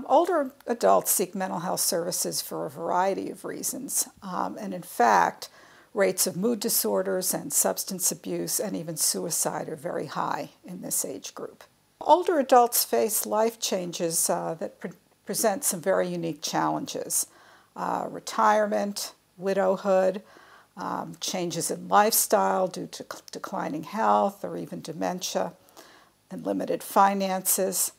Older adults seek mental health services for a variety of reasons, and in fact, rates of mood disorders and substance abuse and even suicide are very high in this age group. Older adults face life changes that present some very unique challenges. Retirement, widowhood, changes in lifestyle due to declining health or even dementia, and limited finances,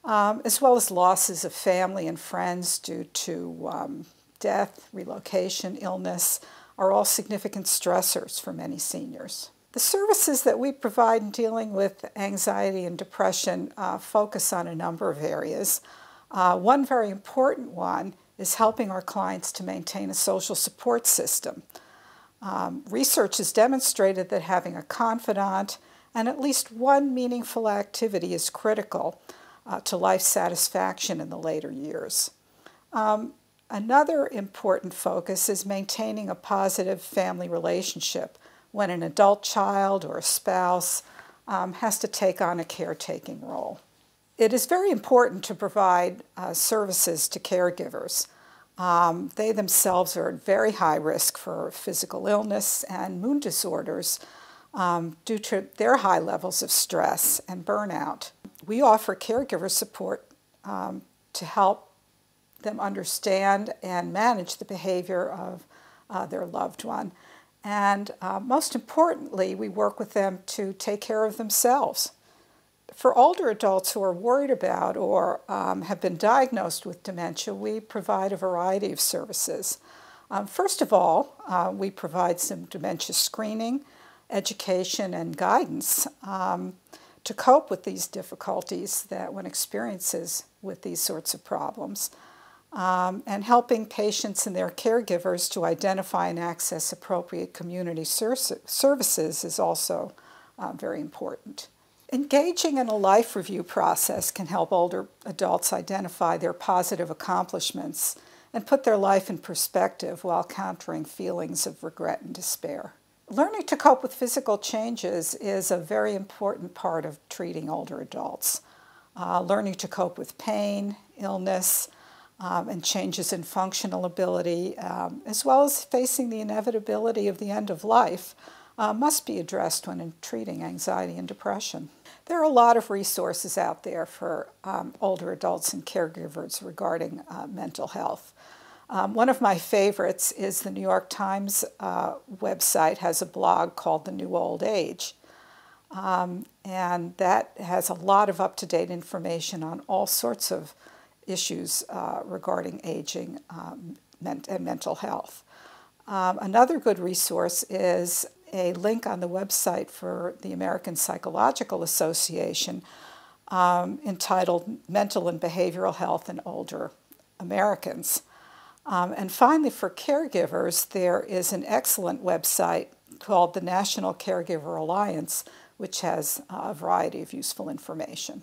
as well as losses of family and friends due to death, relocation, illness, are all significant stressors for many seniors. The services that we provide in dealing with anxiety and depression focus on a number of areas. One very important one is helping our clients to maintain a social support system. Research has demonstrated that having a confidant and at least one meaningful activity is critical to life satisfaction in the later years. Another important focus is maintaining a positive family relationship when an adult child or a spouse has to take on a caretaking role. It is very important to provide services to caregivers. They themselves are at very high risk for physical illness and mood disorders due to their high levels of stress and burnout. We offer caregiver support to help them understand and manage the behavior of their loved one. And most importantly, we work with them to take care of themselves. For older adults who are worried about or have been diagnosed with dementia, we provide a variety of services. First of all, we provide some dementia screening, education, and guidance to cope with these difficulties that one experiences with these sorts of problems, and helping patients and their caregivers to identify and access appropriate community services is also very important. Engaging in a life review process can help older adults identify their positive accomplishments and put their life in perspective while countering feelings of regret and despair. Learning to cope with physical changes is a very important part of treating older adults. Learning to cope with pain, illness, and changes in functional ability, as well as facing the inevitability of the end of life, must be addressed when treating anxiety and depression. There are a lot of resources out there for older adults and caregivers regarding mental health. One of my favorites is the New York Times website has a blog called The New Old Age. And that has a lot of up-to-date information on all sorts of issues regarding aging and mental health. Another good resource is a link on the website for the American Psychological Association entitled Mental and Behavioral Health in Older Americans. And finally, for caregivers, there is an excellent website called the National Caregiver Alliance, which has a variety of useful information.